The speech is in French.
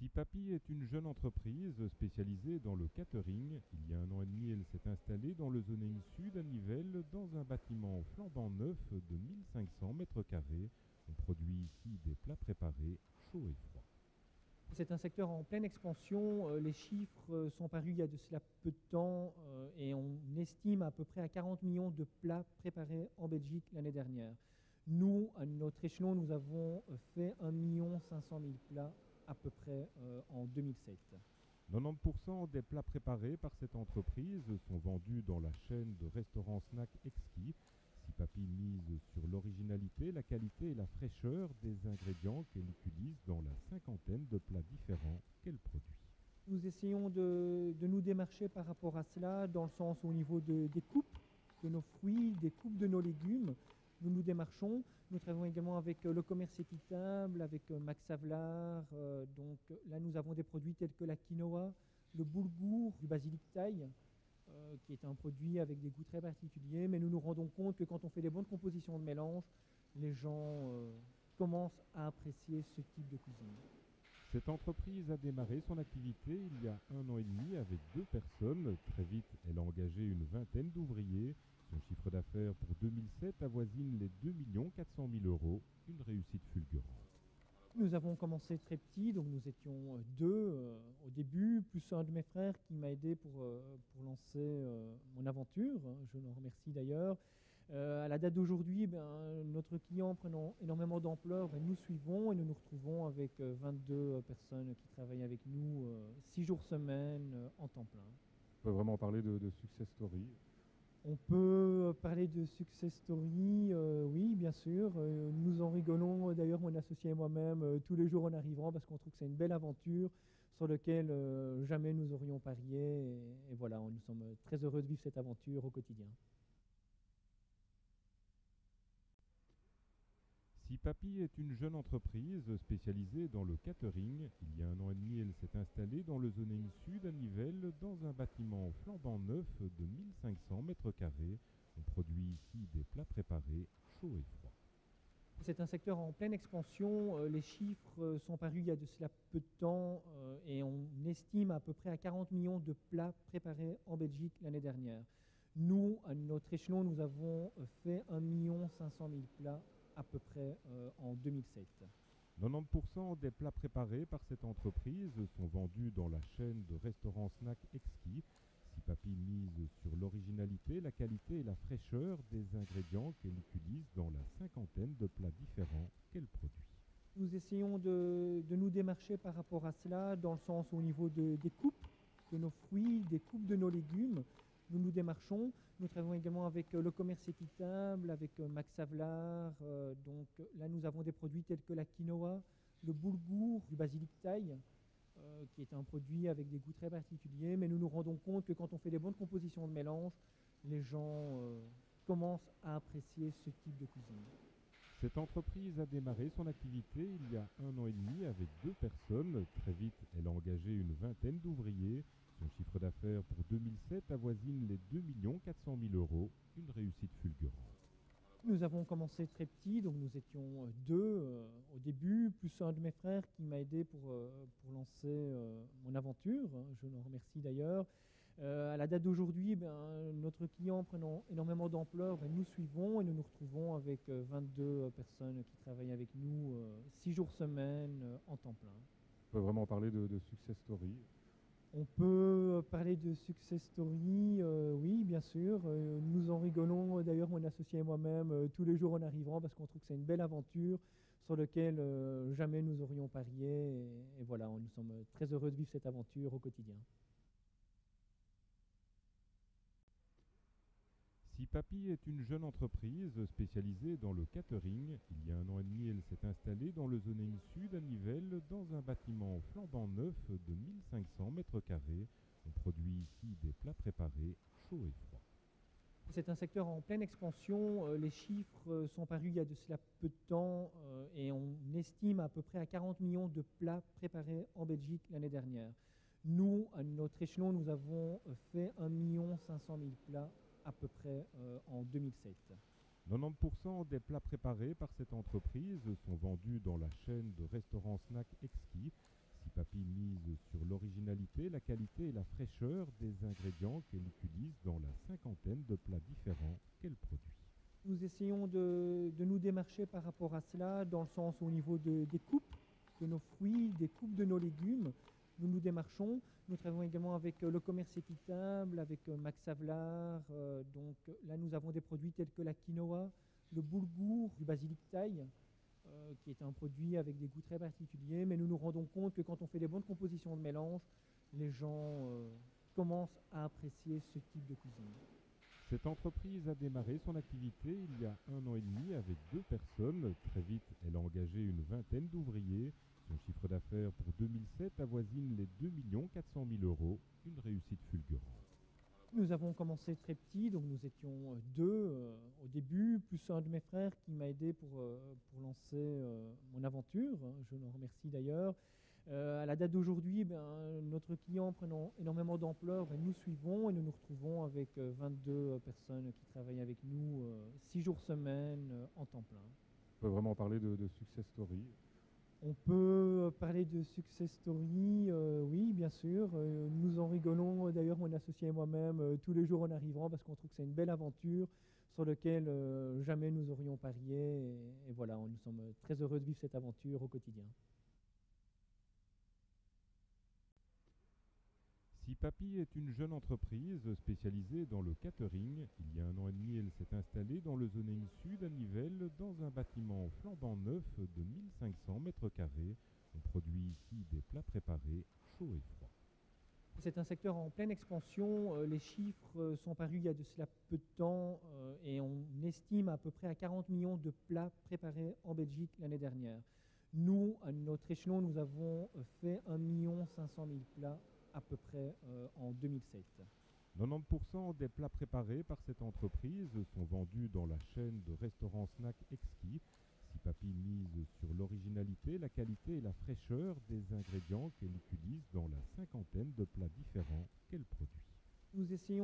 Sipapi est une jeune entreprise spécialisée dans le catering. Il y a 1 an et demi, elle s'est installée dans le zoning sud à Nivelles, dans un bâtiment flambant neuf de 1500 mètres carrés. On produit ici des plats préparés, chauds et froids. C'est un secteur en pleine expansion. Les chiffres sont parus il y a de cela peu de temps et on estime à peu près à 40 millions de plats préparés en Belgique l'année dernière. Nous, à notre échelon, nous avons fait 1 500 000 plats à peu près en 2007. 90% des plats préparés par cette entreprise sont vendus dans la chaîne de restaurants snack Exquis. Sipapi mise sur l'originalité, la qualité et la fraîcheur des ingrédients qu'elle utilise dans la cinquantaine de plats différents qu'elle produit. Nous essayons de nous démarcher par rapport à cela, dans le sens au niveau des coupes de nos fruits, des coupes de nos légumes. Nous nous démarchons. Nous travaillons également avec le commerce équitable, avec Max Havelaar. Donc là, nous avons des produits tels que la quinoa, le boulgour, du basilic thaï, qui est un produit avec des goûts très particuliers. Mais nous nous rendons compte que quand on fait des bonnes compositions de mélange, les gens commencent à apprécier ce type de cuisine. Cette entreprise a démarré son activité il y a 1 an et demi avec 2 personnes. Très vite, elle a engagé une vingtaine d'ouvriers. Son chiffre d'affaires pour 2007 avoisine les 2 400 000 euros, une réussite fulgurante. Nous avons commencé très petit, donc nous étions deux au début, plus un de mes frères qui m'a aidé pour lancer mon aventure. Je le remercie d'ailleurs. À la date d'aujourd'hui, notre client prenant énormément d'ampleur, nous suivons et nous nous retrouvons avec 22 personnes qui travaillent avec nous 6 jours semaine en temps plein. On peut vraiment parler de success story. On peut parler de success story, oui, bien sûr. Nous en rigolons, d'ailleurs, mon associé et moi-même, tous les jours en arrivant, parce qu'on trouve que c'est une belle aventure sur laquelle jamais nous aurions parié. Et voilà, nous sommes très heureux de vivre cette aventure au quotidien. Sipapi est une jeune entreprise spécialisée dans le catering. Il y a 1 an et demi, elle s'est installée dans le zoning sud à Nivelles, dans un bâtiment flambant neuf de 1500 mètres carrés. On produit ici des plats préparés, chauds et froids. C'est un secteur en pleine expansion. Les chiffres sont parus il y a de cela peu de temps et on estime à peu près à 40 millions de plats préparés en Belgique l'année dernière. Nous, à notre échelon, nous avons fait 1 500 000 plats à peu près en 2007. 90% des plats préparés par cette entreprise sont vendus dans la chaîne de restaurants snack Exquis. Sipapi mise sur l'originalité, la qualité et la fraîcheur des ingrédients qu'elle utilise dans la cinquantaine de plats différents qu'elle produit. Nous essayons de nous démarcher par rapport à cela, dans le sens au niveau des coupes de nos fruits, des coupes de nos légumes. Nous nous démarchons. Nous travaillons également avec le commerce équitable, avec Max Havelaar. Donc là, nous avons des produits tels que la quinoa, le boulgour, du basilic thaï, qui est un produit avec des goûts très particuliers. Mais nous nous rendons compte que quand on fait des bonnes compositions de mélange, les gens commencent à apprécier ce type de cuisine. Cette entreprise a démarré son activité il y a 1 an et demi avec 2 personnes. Très vite, elle a engagé une vingtaine d'ouvriers. Son chiffre d'affaires pour 2007 avoisine les 2 400 000 euros, une réussite fulgurante. Nous avons commencé très petit, donc nous étions deux au début, plus un de mes frères qui m'a aidé pour lancer mon aventure. Je le remercie d'ailleurs. À la date d'aujourd'hui, notre client prenant énormément d'ampleur, nous suivons et nous nous retrouvons avec 22 personnes qui travaillent avec nous 6 jours semaine en temps plein. On peut vraiment parler de success story. On peut parler de success story, oui, bien sûr. Nous en rigolons, d'ailleurs, mon associé et moi-même, tous les jours en arrivant, parce qu'on trouve que c'est une belle aventure sur laquelle jamais nous aurions parié. Et voilà, nous sommes très heureux de vivre cette aventure au quotidien. Sipapi est une jeune entreprise spécialisée dans le catering. Il y a 1 an et demi, elle s'est installée dans le zoning sud à Nivelles, dans un bâtiment flambant neuf de 1500 mètres carrés. On produit ici des plats préparés, chauds et froids. C'est un secteur en pleine expansion. Les chiffres sont parus il y a de cela peu de temps et on estime à peu près à 40 millions de plats préparés en Belgique l'année dernière. Nous, à notre échelon, nous avons fait 1 500 000 plats à peu près en 2007. 90% des plats préparés par cette entreprise sont vendus dans la chaîne de restaurants snack Exquis. Si Papy mise sur l'originalité, la qualité et la fraîcheur des ingrédients qu'elle utilise dans la cinquantaine de plats différents qu'elle produit. Nous essayons de nous démarcher par rapport à cela, dans le sens au niveau des coupes de nos fruits, des coupes de nos légumes. Nous nous démarchons. Nous travaillons également avec le commerce équitable, avec Max Havelaar. Donc là, nous avons des produits tels que la quinoa, le boulgour, du basilic thaï, qui est un produit avec des goûts très particuliers. Mais nous nous rendons compte que quand on fait des bonnes compositions de mélange, les gens commencent à apprécier ce type de cuisine. Cette entreprise a démarré son activité il y a 1 an et demi avec 2 personnes. Très vite, elle a engagé une vingtaine d'ouvriers. Son chiffre d'affaires pour 2007 avoisine les 2 400 000 €, une réussite fulgurante. Nous avons commencé très petit, donc nous étions deux au début, plus un de mes frères qui m'a aidé pour lancer mon aventure. Je le remercie d'ailleurs. À la date d'aujourd'hui, notre client prenant énormément d'ampleur, nous suivons et nous nous retrouvons avec 22 personnes qui travaillent avec nous 6 jours semaine en temps plein. On peut vraiment parler de success story. On peut parler de success story, oui, bien sûr. Nous en rigolons, d'ailleurs, mon associé et moi-même, tous les jours en arrivant, parce qu'on trouve que c'est une belle aventure sur laquelle jamais nous aurions parié. Et voilà, nous sommes très heureux de vivre cette aventure au quotidien. Si Papy est une jeune entreprise spécialisée dans le catering, il y a 1 an et demi, elle s'est installée dans le zoning sud à Nivelles, dans un bâtiment flambant neuf de 1500 mètres carrés. On produit ici des plats préparés, chauds et froids. C'est un secteur en pleine expansion. Les chiffres sont parus il y a de cela peu de temps et on estime à peu près à 40 millions de plats préparés en Belgique l'année dernière. Nous, à notre échelon, nous avons fait 1 500 000 plats à peu près en 2007. 90% des plats préparés par cette entreprise sont vendus dans la chaîne de restaurants snack Exquis. Si Papy mise sur l'originalité, la qualité et la fraîcheur des ingrédients qu'elle utilise dans la cinquantaine de plats différents qu'elle produit. Nous essayons